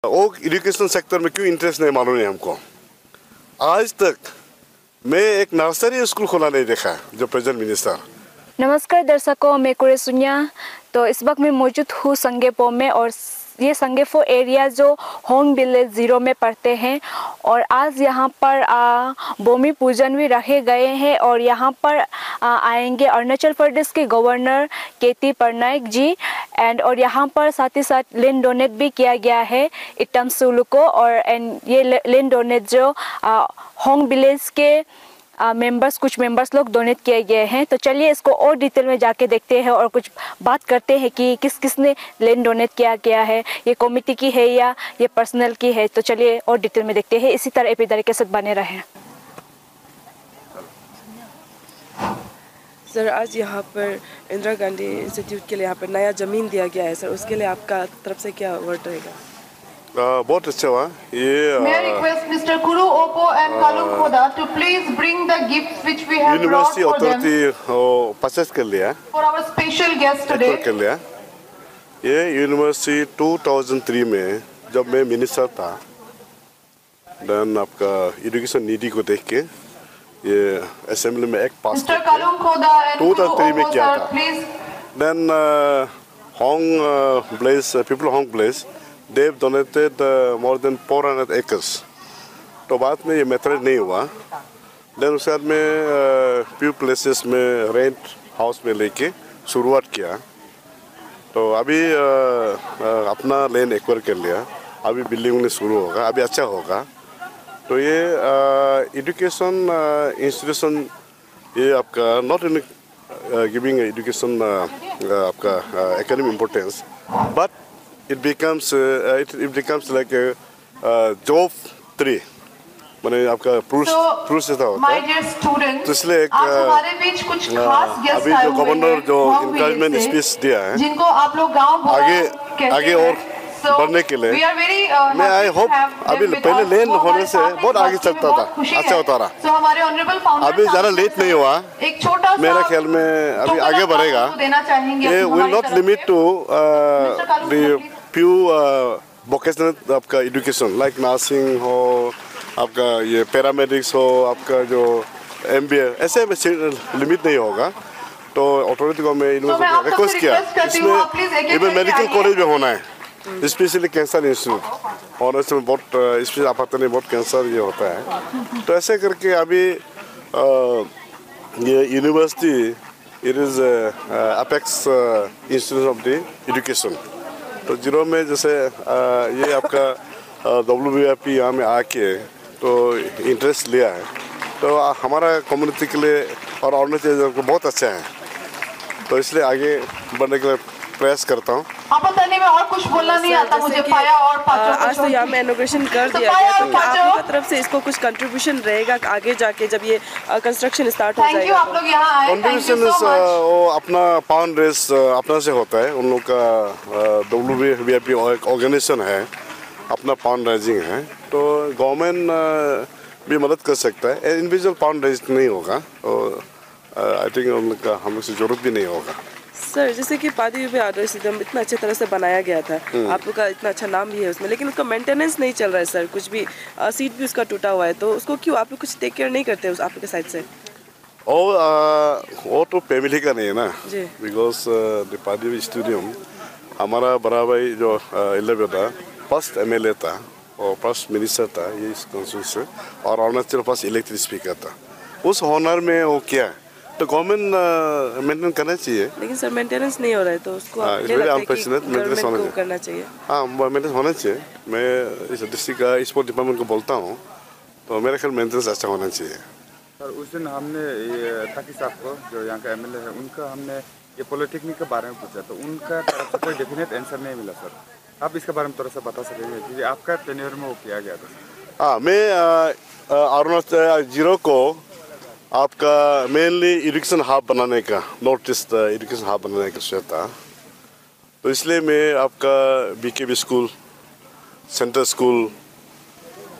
वो education sector में क्यों इंटरेस्ट नहीं मालूम है हमको। आज तक मैं एक नर्सरी स्कूल खोला नहीं देखा जो प्रेजेंट मिनिस्टर। नमस्कार दर्शकों, मैं कुरे सुनिया। तो इस वक्त मैं मौजूद हूँ संगेपो में, और ये संगेपो एरिया जो होंग विलेज 0 में पड़ते हैं। और आज यहाँ पर भूमि पूजन भी रखे गए हैं, और यहाँ पर आएंगे अरुणाचल प्रदेश के गवर्नर केटी पटनायक जी और यहाँ पर साथ ही साथ लैंड डोनेट भी किया गया है इटम सुलू को। और ये लैंड डोनेट जो होंग विलेज के कुछ मेंबर्स लोग डोनेट किए गए हैं। तो चलिए इसको और डिटेल में जाके देखते हैं और कुछ बात करते हैं कि किसने लैंड डोनेट किया गया है, ये कमेटी की है या ये पर्सनल की है। तो चलिए और डिटेल में देखते हैं। इसी तरह एपीदारी के साथ बने रहें। सर, आज यहाँ पर इंदिरा गांधी इंस्टीट्यूट के लिए यहाँ पर नया ज़मीन दिया गया है सर, उसके लिए आपका तरफ से क्या वर्ड रहेगा? बहुत अच्छा हुआ ये। May I request Mr. Kuru Opo and Kalung Khoda to please bring the gifts which we have brought university for them authority purchase कर लिया for our special guest today. कर लिया। ये यूनिवर्सिटी 2003 में जब मैं मिनिस्टर था, देन आपका एजुकेशन नीति को देख के ये असेंबली में एक पास Mr. Kalung Khoda and Kuru 2003 में Opo किया sir, था। please. Then Hong Place, people of Hong Place, they've donated more than 400 acres. तो बाद में ये मेथड नहीं हुआ। देन उसके बाद में फ्यू प्लेसेस में रेंट हाउस में लेके शुरुआत किया। तो अभी अपना लैंड एक्वायर कर लिया, अभी बिल्डिंग में शुरू होगा, अभी अच्छा होगा। तो ये एजुकेशन इंस्टीट्यूशन ये आपका नॉट इन गिविंग एजुकेशन आपका academic importance, but it becomes like a job 3, माने आपका पुरुष से होता My है। dear students, तो इसलिए एक आज हमारे बीच कुछ खास गेस्ट अभी आए जो हुए गवर्नर हैं जो होंग encouragement विलेज से, speech दिया है, जिनको आप लोग गांव बोला कहते आगे हैं। और बढ़ने के लिए we are very मैं आई happy to hope have them अभी with पहले us. लेन वो होने हमारे से साथ बहुत इस आगे बात की चलता बहुत था, खुशी अच्छा है। होता रहा। So हमारे ऑनरेबल फाउंडर अभी ज़्यादा लेट नहीं हुआ, एक छोटा सा मेरा ख्याल में अभी आगे बढ़ेगा। देना चाहेंगे ये हमारी विल नॉट तरफ लिमिट से। To Mr. Kalung, the please. Few vocational आपका एजुकेशन लाइक नर्सिंग हो, आपका ये पैरामेडिक्स हो, आपका जो MBA, ऐसे में लिमिट नहीं होगा। तो अथॉरिटी को मैं रिक्वेस्ट किया इसमें इवन मेडिकल कॉलेज में होना है, स्पेशली कैंसर इंस्टीट्यूट, और इसमें बहुत स्पेशल आपातन में बहुत कैंसर ये होता है। तो ऐसे करके अभी ये university it is apex institute of the education. तो 0 में जैसे ये आपका WIP यहाँ में आके तो इंटरेस्ट लिया है, तो हमारा कम्युनिटी के लिए और अरुणाचल को बहुत अच्छा है। तो इसलिए आगे बढ़ने के लिए प्रयास करता हूँ। आपत्ति में और कुछ बोलना नहीं आता मुझे। पाया और पाचो आज तो यहाँ में इनॉग्रेशन कर दिया गया, तो क्या आप लोगों की तरफ से इसको कुछ कंट्रीब्यूशन रहेगा आगे जाके जब ये कंस्ट्रक्शन स्टार्ट हो थैंक यू, जाएगा? आप लोग यहाँ आए। कंट्रीब्यूशन वो अपना पाउंड रेस अपना से होता है, उन लोग का WIP ऑर्गेनाइजेशन है, अपना पाउंड राइजिंग है। तो गवर्नमेंट भी मदद कर सकता है, इंडिविजुअल पाउंड राइज नहीं होगा। तो आई थिंक उन लोग का हम लोग से जरूरत भी नहीं होगा। सर, जैसे कि पादी पे आदर्श एकदम इतना अच्छे तरह से बनाया गया था, आप लोग का इतना अच्छा नाम भी है उसमें, लेकिन उसका मेंटेनेंस नहीं चल रहा है सर, कुछ भी सीट भी उसका टूटा हुआ है। तो उसको क्यों आप लोग कुछ टेक केयर नहीं करते उस आप लोग के साइड से? वो तो फैमिली का नहीं है ना, जी। बिकॉज द पादी स्टेडियम हमारा बड़ा भाई जो इलेवन था, फर्स्ट MLA था और फर्स्ट मिनिस्टर था ये इस काउंसिल से, और अरुणाचल फर्स्ट इलेक्टेड स्पीकर था। उस ऑनर में वो क्या है, तो गवर्नमेंट मेंटेन करना चाहिए। लेकिन सर मेंटेनेंस नहीं हो रहा है, तो उसको आप इसलिए लगता है कि अनफॉर्चुनेट मेंटेनेंस गवर्नमेंट होना को करना चाहिए। हाँ, मेंटेनेंस होना चाहिए। मैं इस डिस्ट्रिक्ट का स्पोर्ट डिपार्टमेंट को बोलता हूँ, तो मेरे ख्याल मेंटेनेंस अच्छा होना चाहिए। सर, उस दिन हमने ये ताकि साहब को जो यहाँ का MLA है, उनका हमने ये पॉलिटेक्निक के बारे में पूछा, तो उनका तरफ से कोई डेफिनेट आंसर नहीं मिला। सर, आप इसके बारे में थोड़ा सा बता सकेंगे कि आपका टेन्योर में वो किया गया था? हाँ, मैं अरुणाचल 0 को आपका मेनली एजुकेशन हब बनाने का, नॉर्थ ईस्ट एजुकेशन हब बनाने का सोचा था। तो इसलिए मैं आपका BKB स्कूल, सेंट्रल स्कूल,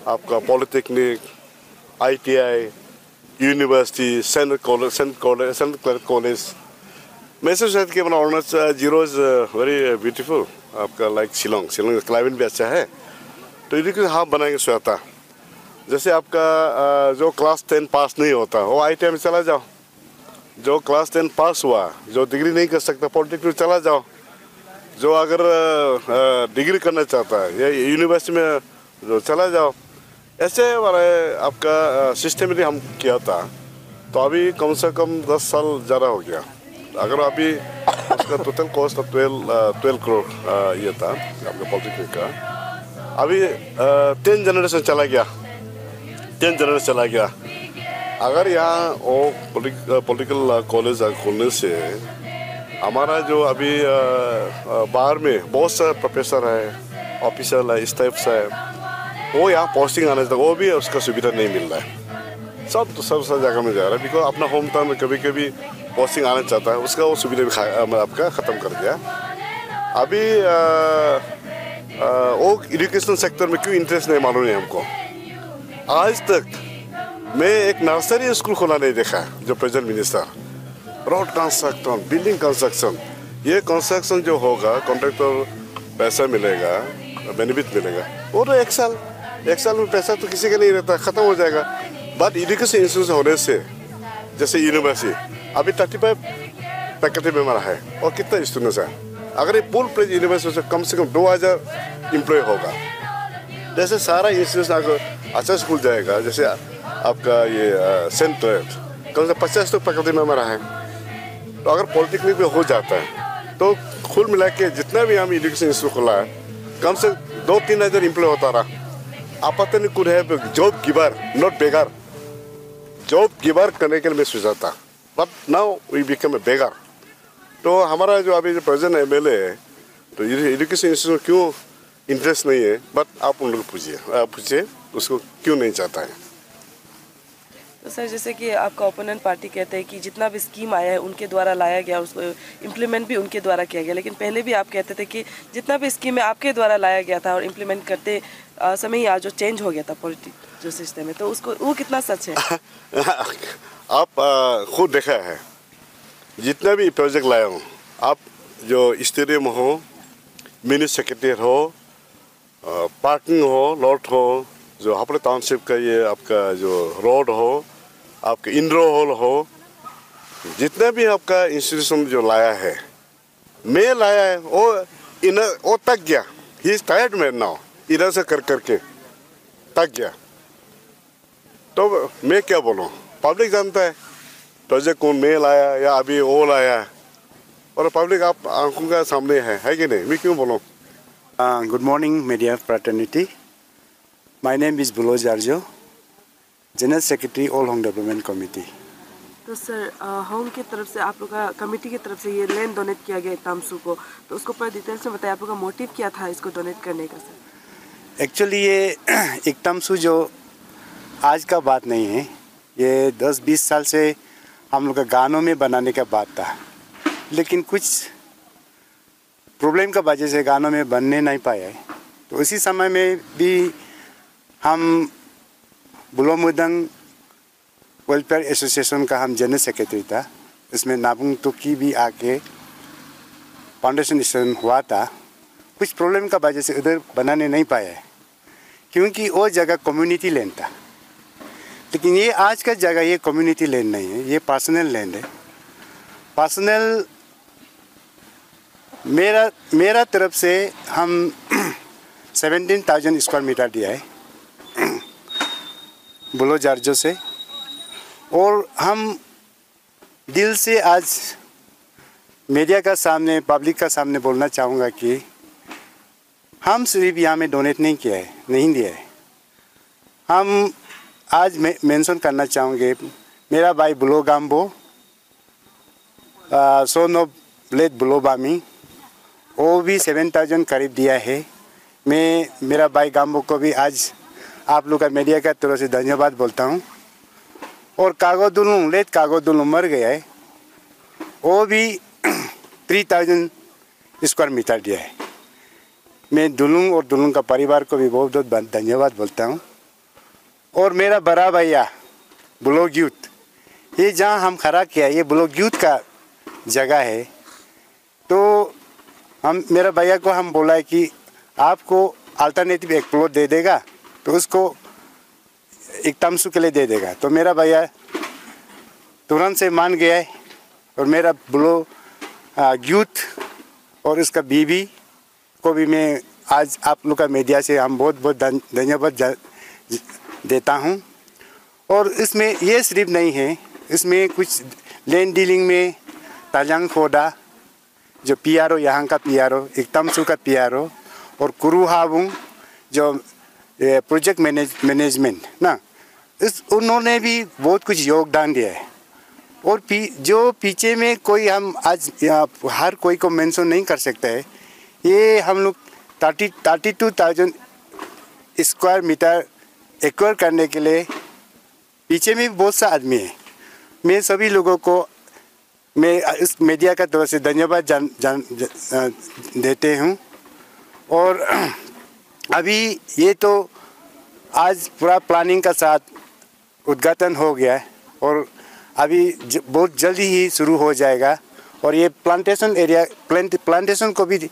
आपका polytechnic, ITI, university, central college, मैं ऐसे सोचा कि अरुणाचल 0 इज़ वेरी ब्यूटीफुल। आपका लाइक शिलोंग क्लाइमेट भी अच्छा है, तो एजुकेशन हब बनाएंगे स्वतः। जैसे आपका जो क्लास 10 पास नहीं होता वो ITI में चला जाओ, जो क्लास 10 पास हुआ जो डिग्री नहीं कर सकता पॉलिटेक्निक में चला जाओ, जो अगर डिग्री करना चाहता है या यूनिवर्सिटी में जो चला जाओ। ऐसे वाला आपका सिस्टमेटिक हम किया था। तो अभी कम से कम 10 साल ज़्यादा हो गया। अगर अभी उसका टोटल कॉस्ट 12 करोड़ ये था आपका पॉलिटेक्निक का। अभी 10 जनरेशन चला गया, 10 जनरेशन चला गया। अगर यहाँ वो पॉलिटिकल कॉलेज खोलने से हमारा जो अभी बाहर में बहुत सारे प्रोफेसर है, ऑफिसर है, स्टाफ्स है, वो यहाँ पोस्टिंग आने तक वो भी उसका सुविधा नहीं मिल रहा है। सब जगह में जा रहा है। बिकॉज अपना होम टाउन में कभी कभी पोस्टिंग आना चाहता है, उसका वो सुविधा भी आपका ख़त्म कर दिया। अभी वो एजुकेशन सेक्टर में क्यों इंटरेस्ट नहीं मालूम है हमको। आज तक मैं एक नर्सरी स्कूल खोला नहीं देखा जो present minister. Road construction, building construction, ये कंस्ट्रक्शन जो होगा कॉन्ट्रैक्टर पैसा मिलेगा, बेनिफिट मिलेगा, वो तो एक साल में पैसा तो किसी का नहीं रहता, ख़त्म हो जाएगा। बट एजुकेशन इंस्टीट्यूशन होने से जैसे यूनिवर्सिटी अभी 35 फैकल्टी मेंबर है और कितना स्टूडेंट्स है। अगर ये फुल प्लेज यूनिवर्सिटी से कम 2000 एम्प्लॉय होगा, जैसे सारा इंस्टीट्यूशन अगर अच्छा स्कूल जाएगा, जैसे आपका ये सेंट्रल कम से 50 तो फैकल्टी मेंबर है। तो अगर पॉलिटेक्निक में हो जाता है तो कुल मिला के जितना भी हम एजुकेशन इंस्टीट्यूट खोला है कम से 2-3 हज़ार एम्प्लॉय होता रहा। आपत्ति कुछ है job giver not beggar, job giver करने के लिए मैं सोचा था, but now we become a beggar. तो हमारा जो अभी जो प्रेजेंट MLA है तो एजुकेशन इंस्टीट्यूट क्यों इंटरेस्ट नहीं है, बट आप उन लोग पूछिए उसको क्यों नहीं चाहता है। तो सर जैसे कि आपका ओपोनेंट पार्टी कहते हैं कि जितना भी स्कीम आया है उनके द्वारा लाया गया, उसको इम्प्लीमेंट भी उनके द्वारा किया गया, लेकिन पहले भी आप कहते थे कि जितना भी स्कीम है आपके द्वारा लाया गया था और इम्प्लीमेंट करते समय ही आज जो चेंज हो गया था पॉलिटिक्स जो सिस्टम है, तो उसको वो कितना सच है? आप खुद देखा है जितना भी प्रोजेक्ट लाया हूँ, आप जो स्टेडियम हो, मिनी सेक्रेटरी हो, पार्किंग हो, लॉट हो, जो हापड़े टाउनशिप का ये आपका जो रोड हो, आपका इंडोर हॉल हो, जितना भी आपका इंस्टीट्यूशन जो लाया है, मैं लाया है वो तक गया। He is tired man now, इधर से कर करके तक गया। तो मैं क्या बोलूँ, पब्लिक जानता है प्रोजेक्ट कौन मैं लाया या अभी वो लाया, और पब्लिक आप आंखों का सामने है कि नहीं, मैं क्यों बोलूँ। Good morning, media fraternity. My name is Bulo Jarjo, General Secretary All Hong Development Committee. तो सर होम की तरफ से आप लोग का कमेटी की तरफ से ये लैंड डोनेट किया गया तामसू को, तो उसको पर डिटेल से बताइए आप लोग का मोटिव क्या था इसको डोनेट करने का सर? एक्चुअली ये एक तामसू जो आज का बात नहीं है, ये 10-20 साल से हम लोग का गानों में बनाने का बात था, लेकिन कुछ प्रॉब्लम का वजह से गानों में बनने नहीं पाया है। तो उसी समय में भी हम बुलो मुदंग वेलफेयर एसोसिएशन का हम जनरल सेक्रेटरी था। इसमें नाबुंग तुकी भी आके फाउंडेशन स्टोन हुआ था। कुछ प्रॉब्लम का वजह से उधर बनाने नहीं पाया है, क्योंकि वो जगह कम्युनिटी लैंड था। लेकिन ये आज का जगह ये कम्युनिटी लैंड नहीं है, ये पर्सनल लैंड है। पर्सनल मेरा तरफ से हम 17,000 स्क्वायर मीटर दिया है बुलो जार्जो से, और हम दिल से आज मीडिया का सामने, पब्लिक का सामने बोलना चाहूँगा कि हम सिर्फ यहाँ में डोनेट नहीं किया है, नहीं दिया है। हम आज मेंशन करना चाहूँगे मेरा भाई बुलो गाम्बो, सोनो ब्लेड बुलो बामी, वो भी 7,000 करीब दिया है। मैं मेरा भाई गाम्बो को भी आज आप लोग का मीडिया का तरफ से धन्यवाद बोलता हूँ। और कागो दुलुंग लेट कागो दुलुंग मर गया है, वो भी 3,000 स्क्वायर मीटर दिया है। मैं दुलुंग और दुलुंग का परिवार को भी बहुत बहुत धन्यवाद बोलता हूँ। और मेरा बड़ा भैया ब्लॉक यूथ, ये जहाँ हम खड़ा किया ये ब्लॉक यूथ का जगह है। तो हम मेरा भैया को हम बोला है कि आपको अल्टरनेटिव एक प्लॉट दे देगा तो उसको एक तमसु के लिए दे देगा। तो मेरा भैया तुरंत से मान गया है और मेरा ब्लो यूथ और उसका बीवी को भी मैं आज आप लोग का मीडिया से हम बहुत बहुत धन्यवाद देता हूँ। और इसमें ये सिर्फ नहीं है, इसमें कुछ लैंड डीलिंग में ताजांग खोदा जो पीआरओ यहाँ का पीआरओ, एक तमसु का पीआरओ और कुरुहाबुंग जो प्रोजेक्ट मैनेजमेंट ना, इस उन्होंने भी बहुत कुछ योगदान दिया है। और जो पीछे में कोई हम आज हर कोई को मेंशन नहीं कर सकता है, ये हम लोग 32,000 स्क्वायर मीटर एक्वायर करने के लिए पीछे में बहुत सा आदमी है। मैं सभी लोगों को मैं इस मीडिया का तरफ से धन्यवाद देते हूँ। और अभी ये तो आज पूरा प्लानिंग का साथ उद्घाटन हो गया है और अभी बहुत जल्दी ही शुरू हो जाएगा। और ये प्लांटेशन एरिया प्लांटेशन को भी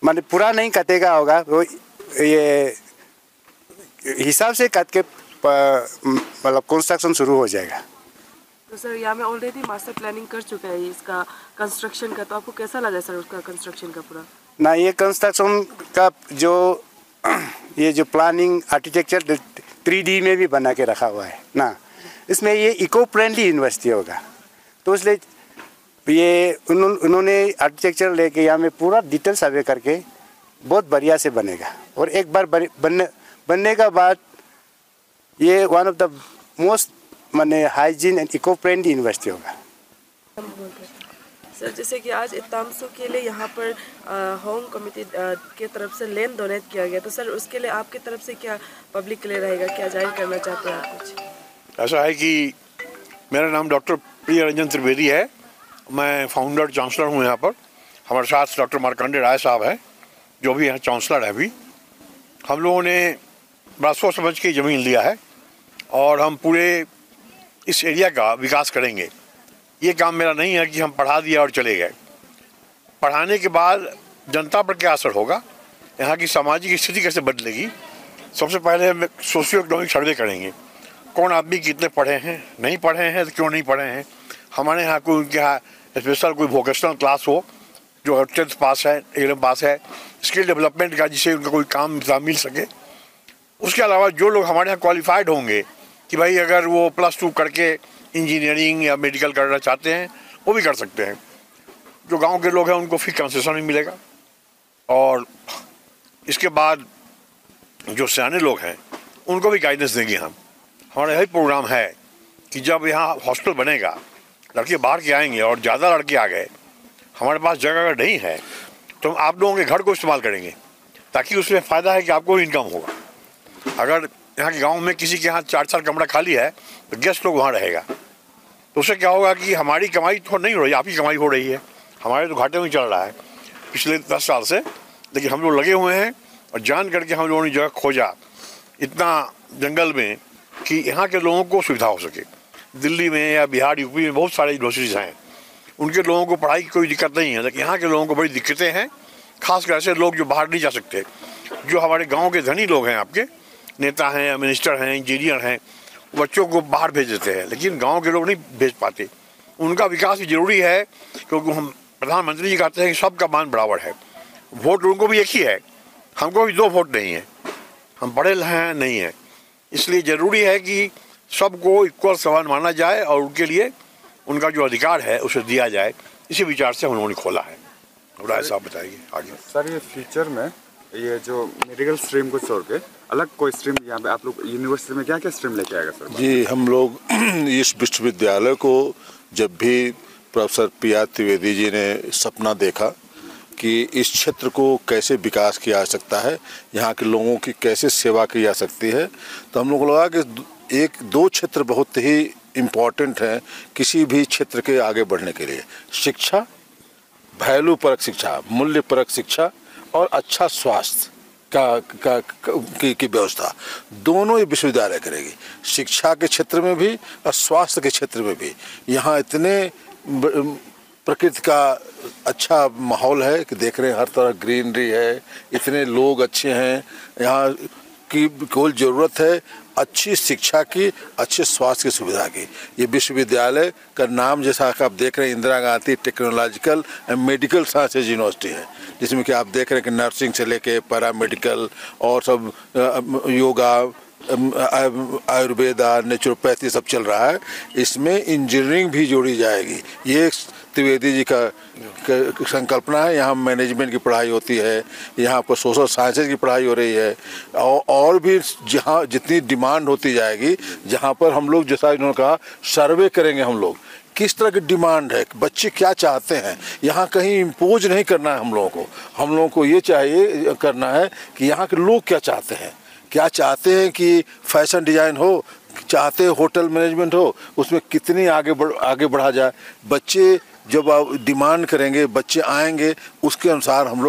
माने पूरा नहीं काटेगा होगा, वो ये हिसाब से काट के मतलब कंस्ट्रक्शन शुरू हो जाएगा। तो सर यहाँ में ऑलरेडी मास्टर प्लानिंग कर चुका है इसका कंस्ट्रक्शन का, तो आपको कैसा लगा सर उसका कंस्ट्रक्शन का पूरा? ना ये कंस्ट्रक्शन का ये जो प्लानिंग आर्किटेक्चर 3D में भी बना के रखा हुआ है ना, इसमें ये इको फ्रेंडली यूनिवर्सिटी होगा। तो इसलिए ये उन्होंने आर्किटेक्चर लेके यहाँ में पूरा डिटेल सर्वे करके बहुत बढ़िया से बनेगा। और एक बार बनने का बाद ये वन ऑफ द मोस्ट माने hygiene and eco friendly university होगा। सर जैसे कि आज तमसु के लिए यहाँ पर होम कमिटी के तरफ से लैंड डोनेट किया गया, तो सर उसके लिए आपकी तरफ से क्या पब्लिक के लिए रहेगा, क्या जाहिर करना चाहते हैं आप कुछ? ऐसा है कि मेरा नाम डॉक्टर प्रिय रंजन त्रिवेदी है, मैं फाउंडर चांसलर हूँ यहाँ पर। हमारे साथ डॉक्टर मार्कंडे राय साहब हैं जो भी यहाँ चांसलर है। अभी हम लोगों ने बड़ा सोच समझ के ज़मीन लिया है और हम पूरे इस एरिया का विकास करेंगे। ये काम मेरा नहीं है कि हम पढ़ा दिया और चले गए। पढ़ाने के बाद जनता पर क्या असर होगा, यहाँ की सामाजिक स्थिति कैसे बदलेगी, सबसे पहले हम सोशियो इकोनॉमिक सर्वे करेंगे। कौन आदमी कितने पढ़े हैं, नहीं पढ़े हैं तो क्यों नहीं पढ़े हैं। हमारे यहाँ कोई उनके यहाँ स्पेशल कोई वोकेशनल क्लास हो जो 10th पास है, 11th पास है, स्किल डेवलपमेंट का जिससे उनका कोई काम मिल सके। उसके अलावा जो लोग हमारे यहाँ क्वालिफाइड होंगे कि भाई अगर वो +2 करके इंजीनियरिंग या मेडिकल करना चाहते हैं वो भी कर सकते हैं। जो गांव के लोग हैं उनको फ्री कंसेशन भी मिलेगा। और इसके बाद जो सियाने लोग हैं उनको भी गाइडेंस देंगे हम। हमारा यही प्रोग्राम है कि जब यहाँ हॉस्टल बनेगा, लड़के बाहर के आएंगे और ज़्यादा लड़के आ गए, हमारे पास जगह अगर नहीं है तो हम आप लोगों के घर को इस्तेमाल करेंगे, ताकि उसमें फ़ायदा है कि आपको इनकम होगा। अगर यहाँ के गांव में किसी के यहाँ 4-4 कमरा खाली है तो गेस्ट लोग वहाँ रहेगा, तो उससे क्या होगा कि हमारी कमाई तो नहीं हो रही, आपकी कमाई हो रही है। हमारे तो घाटे में चल रहा है पिछले 10 साल से, लेकिन हम लोग लगे हुए हैं और जान करके हम लोगों ने जगह खोजा इतना जंगल में कि यहाँ के लोगों को सुविधा हो सके। दिल्ली में या बिहार यूपी में बहुत सारे यूनिवर्सिटीज़ हैं, उनके लोगों को पढ़ाई की कोई दिक्कत नहीं है, लेकिन यहाँ के लोगों को बड़ी दिक्कतें हैं। खासकर ऐसे लोग जो बाहर नहीं जा सकते, जो हमारे गाँव के धनी लोग हैं, आपके नेता हैं, मिनिस्टर हैं, इंजीनियर हैं, बच्चों को बाहर भेज देते हैं, लेकिन गांव के लोग नहीं भेज पाते। उनका विकास भी जरूरी है, क्योंकि हम प्रधानमंत्री जी कहते हैं कि सबका मान बराबर है। वोट उनको भी एक ही है, हमको भी 2 वोट नहीं है, हम पढ़े हैं नहीं है। इसलिए ज़रूरी है कि सबको इक्वल समान माना जाए और उनके लिए उनका जो अधिकार है उसे दिया जाए। इसी विचार से हम लोगों ने खोला है। राय साहब बताइए आगे। सर ये फ्यूचर में ये जो मेडिकल स्ट्रीम को छोड़ के अलग कोई स्ट्रीम यहाँ पे आप लोग यूनिवर्सिटी में क्या क्या स्ट्रीम लेके आएगा सर? जी, हम लोग इस विश्वविद्यालय को जब भी प्रोफेसर पी.आर. त्रिवेदी जी ने सपना देखा कि इस क्षेत्र को कैसे विकास किया जा सकता है, यहाँ के लोगों की कैसे सेवा की जा सकती है, तो हम लोग को लगा कि 1-2 क्षेत्र बहुत ही इम्पोर्टेंट हैं किसी भी क्षेत्र के आगे बढ़ने के लिए। शिक्षा, वैल्यू परक शिक्षा, मूल्य परक शिक्षा और अच्छा स्वास्थ्य की व्यवस्था, दोनों ही विश्वविद्यालय करेगी। शिक्षा के क्षेत्र में भी और स्वास्थ्य के क्षेत्र में भी। यहाँ इतने प्रकृति का अच्छा माहौल है कि देख रहे हैं, हर तरफ ग्रीनरी है, इतने लोग अच्छे हैं। यहाँ की केवल ज़रूरत है अच्छी शिक्षा की, अच्छे स्वास्थ्य की सुविधा की। ये विश्वविद्यालय का नाम जैसा कि आप देख रहे हैं Indira Gandhi technological and medical sciences university है, जिसमें कि आप देख रहे हैं कि नर्सिंग से लेके पैरामेडिकल और सब योगा, आयुर्वेदा, नेचुरोपैथी सब चल रहा है। इसमें इंजीनियरिंग भी जोड़ी जाएगी। ये त्रिवेदी जी का संकल्पना है। यहाँ मैनेजमेंट की पढ़ाई होती है, यहाँ पर सोशल साइंसेज की पढ़ाई हो रही है, और भी जहाँ जितनी डिमांड होती जाएगी, जहाँ पर हम लोग जैसा इन्होंने कहा सर्वे करेंगे हम लोग किस तरह की डिमांड है, बच्चे क्या चाहते हैं। यहाँ कहीं इम्पोज नहीं करना है हम लोगों को ये चाहिए करना है कि यहाँ के लोग क्या चाहते हैं, क्या चाहते हैं कि फैशन डिज़ाइन हो, चाहते हैं होटल मैनेजमेंट हो, उसमें कितनी आगे बढ़ा जाए। बच्चे जब आप डिमांड करेंगे, बच्चे आएंगे, उसके अनुसार हम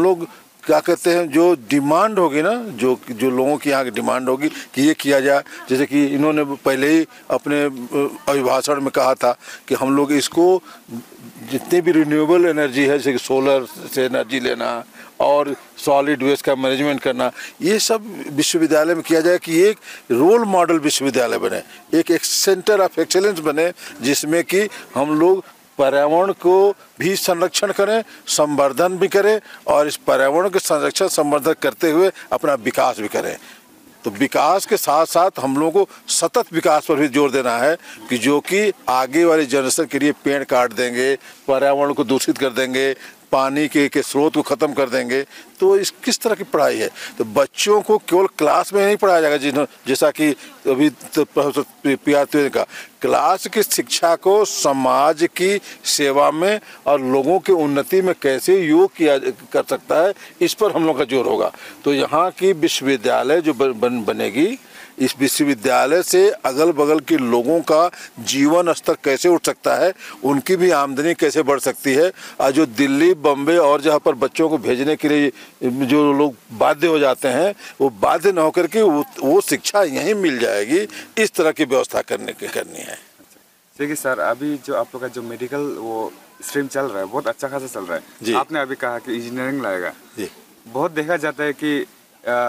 लोग क्या कहते हैं, जो डिमांड होगी ना, जो लोगों की यहाँ की डिमांड होगी कि ये किया जाए। जैसे कि इन्होंने पहले ही अपने अभिभाषण में कहा था कि हम लोग इसको जितने भी रिन्यूएबल एनर्जी है, जैसे कि सोलर से एनर्जी लेना और सॉलिड वेस्ट का मैनेजमेंट करना, ये सब विश्वविद्यालय में किया जाए कि एक रोल मॉडल विश्वविद्यालय बने, एक सेंटर ऑफ एक्सेलेंस बने, जिसमें कि हम लोग पर्यावरण को भी संरक्षण करें, संवर्धन भी करें, और इस पर्यावरण के संरक्षण संवर्धन करते हुए अपना विकास भी करें। तो विकास के साथ साथ हम लोगों को सतत विकास पर भी जोर देना है कि जो कि आगे वाली जनरेशन के लिए पेड़ काट देंगे, पर्यावरण को दूषित कर देंगे, पानी के स्रोत को ख़त्म कर देंगे, तो इस किस तरह की पढ़ाई है। तो बच्चों को केवल क्लास में नहीं पढ़ाया जाएगा, जैसा कि अभी तो प्रोफेसर पियाती ने कहा, क्लास की शिक्षा को समाज की सेवा में और लोगों की उन्नति में कैसे योग किया कर सकता है, इस पर हम लोग का जोर होगा। तो यहाँ की विश्वविद्यालय जो बनेगी, इस विश्वविद्यालय से अगल बगल के लोगों का जीवन स्तर कैसे उठ सकता है, उनकी भी आमदनी कैसे बढ़ सकती है। और जो दिल्ली, बम्बे और जहाँ पर बच्चों को भेजने के लिए जो लोग बाध्य हो जाते हैं, वो बाध्य न होकर के वो शिक्षा यहीं मिल जाएगी, इस तरह की व्यवस्था करनी है। देखिए सर, अभी जो आप लोग का जो मेडिकल वो स्ट्रीम चल रहा है, बहुत अच्छा खासा चल रहा है। आपने अभी कहा कि इंजीनियरिंग लाएगा जी। बहुत देखा जाता है कि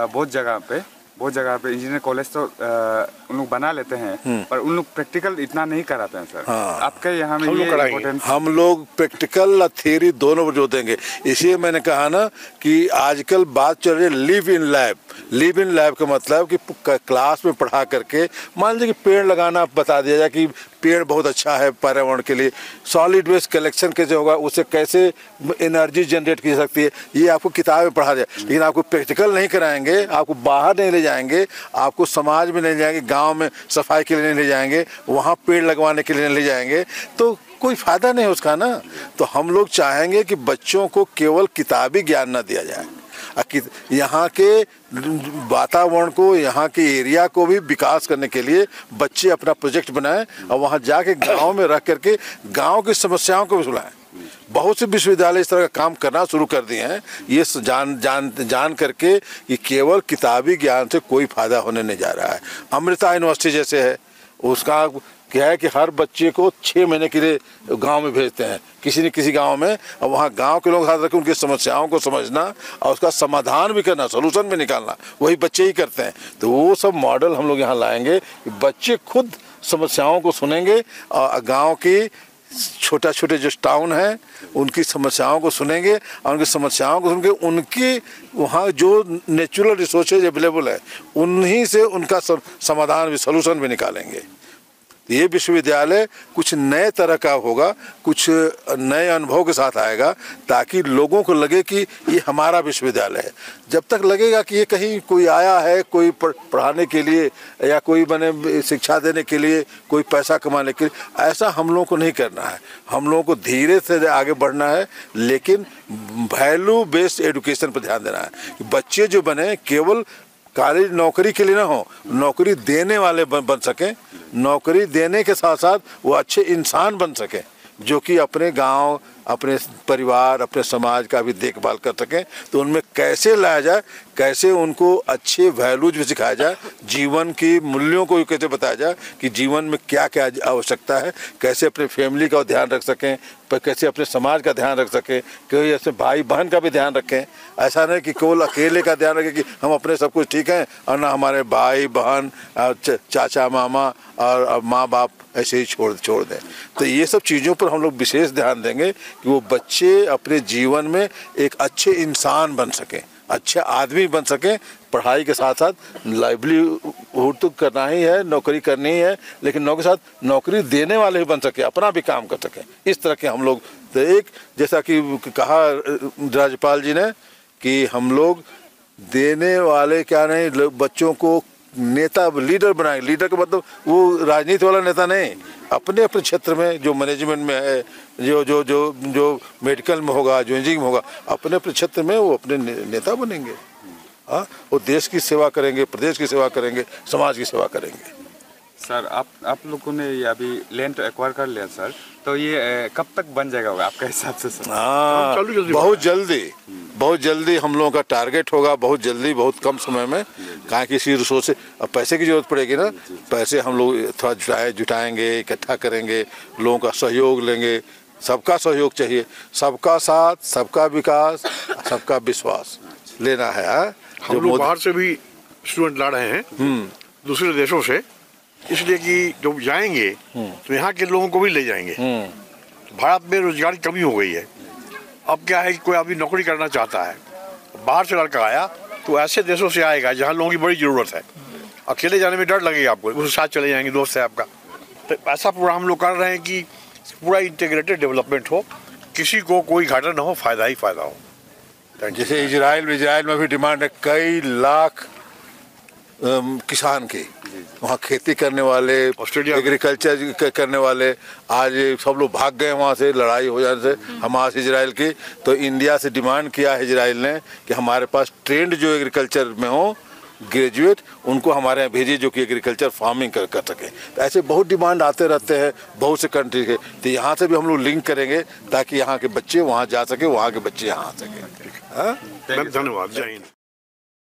बहुत जगह पे इंजीनियर कॉलेज तो उन लोग बना लेते हैं, पर उन लोग प्रैक्टिकल इतना नहीं कराते हैं सर। हाँ। आपके यहाँ में ये इम्पोर्टेंस, हम लोग प्रैक्टिकल और थियरी दोनों पर जोर देंगे। इसलिए मैंने कहा ना कि आजकल बात चल रही है live in lab. Live in lab का मतलब कि क्लास में पढ़ा करके, मान लीजिए कि पेड़ लगाना बता दिया जाए कि पेड़ बहुत अच्छा है पर्यावरण के लिए, सॉलिड वेस्ट कलेक्शन कैसे होगा, उससे कैसे एनर्जी जनरेट की सकती है, ये आपको किताब में पढ़ा जाए। लेकिन आपको प्रैक्टिकल नहीं कराएंगे, आपको बाहर नहीं ले जाएंगे, आपको समाज में नहीं जाएंगे, गांव में सफाई के लिए नहीं ले जाएंगे, वहाँ पेड़ लगवाने के लिए नहीं ले जाएंगे, तो कोई फायदा नहीं उसका ना। तो हम लोग चाहेंगे कि बच्चों को केवल किताबी ज्ञान न दिया जाए, यहाँ के वातावरण को, यहाँ के एरिया को भी विकास करने के लिए बच्चे अपना प्रोजेक्ट बनाएं और वहाँ जाके गांव में रह करके गांव की समस्याओं को भी सुनाएं। बहुत से विश्वविद्यालय इस तरह का काम करना शुरू कर दिए हैं। ये जान करके कि केवल किताबी ज्ञान से कोई फायदा होने नहीं जा रहा है। अमृता यूनिवर्सिटी जैसे है, उसका क्या है कि हर बच्चे को 6 महीने के लिए गांव में भेजते हैं, किसी न किसी गांव में, और वहाँ गांव के लोग हाथ रखें, उनकी समस्याओं को समझना और उसका समाधान भी करना, सोल्यूशन भी निकालना, वही बच्चे ही करते हैं। तो वो सब मॉडल हम लोग यहाँ लाएंगे कि बच्चे खुद समस्याओं को सुनेंगे और गाँव की छोटे जो टाउन हैं उनकी समस्याओं को सुनेंगे, और उनकी समस्याओं को सुनकर उनकी वहाँ जो नेचुरल रिसोर्सेज अवेलेबल है उन्हीं से उनका समाधान भी, सोल्यूशन भी निकालेंगे। ये विश्वविद्यालय कुछ नए तरह का होगा, कुछ नए अनुभव के साथ आएगा, ताकि लोगों को लगे कि ये हमारा विश्वविद्यालय है। जब तक लगेगा कि ये कहीं कोई आया है, कोई पढ़ाने के लिए या कोई बने शिक्षा देने के लिए, कोई पैसा कमाने के लिए, ऐसा हम लोगों को नहीं करना है। हम लोगों को धीरे से आगे बढ़ना है, लेकिन वैल्यू बेस्ड एजुकेशन पर ध्यान देना है कि बच्चे जो बने केवल कॉलेज नौकरी के लिए ना हो, नौकरी देने वाले बन सकें, नौकरी देने के साथ साथ वो अच्छे इंसान बन सकें, जो कि अपने गांव अपने परिवार अपने समाज का भी देखभाल कर सकें, तो उनमें कैसे लाया जाए, कैसे उनको अच्छे वैल्यूज भी सिखाया जाए, जीवन की मूल्यों को कैसे बताया जाए कि जीवन में क्या क्या आवश्यकता है, कैसे अपने फैमिली का ध्यान रख सकें, पर कैसे अपने समाज का ध्यान रख सकें, कोई ऐसे भाई बहन का भी ध्यान रखें। ऐसा नहीं कि केवल अकेले का ध्यान रखें कि हम अपने सब कुछ ठीक हैं और ना हमारे भाई बहन चाचा मामा और माँ बाप ऐसे ही छोड़ दें। तो ये सब चीज़ों पर हम लोग विशेष ध्यान देंगे कि वो बच्चे अपने जीवन में एक अच्छे इंसान बन सकें, अच्छे आदमी बन सकें। पढ़ाई के साथ साथ लाइवलीहुड तो करना ही है, नौकरी करनी ही है, लेकिन नौकरी के साथ नौकरी देने वाले भी बन सके, अपना भी काम कर सकें। इस तरह के हम लोग तो एक जैसा कि कहा राज्यपाल जी ने कि हम लोग देने वाले क्या नहीं, बच्चों को नेता लीडर बनाएंगे। लीडर का मतलब वो राजनीति वाला नेता नहीं, अपने अपने क्षेत्र में जो मैनेजमेंट में है, जो जो जो जो मेडिकल में होगा, जो इंजीनियरिंग में होगा, अपने अपने क्षेत्र में वो अपने नेता बनेंगे। हाँ, वो देश की सेवा करेंगे, प्रदेश की सेवा करेंगे, समाज की सेवा करेंगे। सर आप लोगों ने ये अभी लैंड एक्वायर कर लिया सर, तो ये कब तक बन जाएगा होगा आपका हिसाब से सर? हाँ, बहुत जल्दी हम लोगों का टारगेट होगा, बहुत जल्दी, बहुत कम समय में। कहाँ किसी रिसोर्स से अब पैसे की जरूरत पड़ेगी ना, पैसे हम लोग थोड़ा जुटाएंगे, इकट्ठा करेंगे, लोगों का सहयोग लेंगे। सबका सहयोग चाहिए, सबका साथ, सबका विकास, सबका विश्वास लेना है। हम लोग बाहर से भी स्टूडेंट ला रहे हैं दूसरे देशों से, इसलिए कि जब जाएंगे तो यहाँ के लोगों को भी ले जाएंगे। भारत में रोजगार की कमी हो गई है। अब क्या है कि कोई आदमी नौकरी करना चाहता है, बाहर से लड़का आया तो ऐसे देशों से आएगा जहाँ लोगों की बड़ी ज़रूरत है। अकेले जाने में डर लगेगा आपको, उसके साथ चले जाएंगे, दोस्त है आपका। तो ऐसा पूरा हम लोग कर रहे हैं कि पूरा इंटीग्रेटेड डेवलपमेंट हो, किसी को कोई घाटा ना हो, फ़ायदा ही फ़ायदा हो। जैसे इजराइल में भी डिमांड है, कई लाख किसान के वहाँ खेती करने वाले, एग्रीकल्चर करने वाले, आज सब लोग भाग गए वहाँ से, लड़ाई हो जाने से हमास इजराइल की। तो इंडिया से डिमांड किया है इजराइल ने कि हमारे पास ट्रेंड जो एग्रीकल्चर में हो ग्रेजुएट, उनको हमारे यहाँ भेजिए जो कि एग्रीकल्चर फार्मिंग कर सकें। तो ऐसे बहुत डिमांड आते रहते हैं बहुत से कंट्री के। तो यहाँ से भी हम लोग लिंक करेंगे ताकि यहाँ के बच्चे वहाँ जा सके, वहाँ के बच्चे यहाँ आ सकें। धन्यवाद, जय हिंद।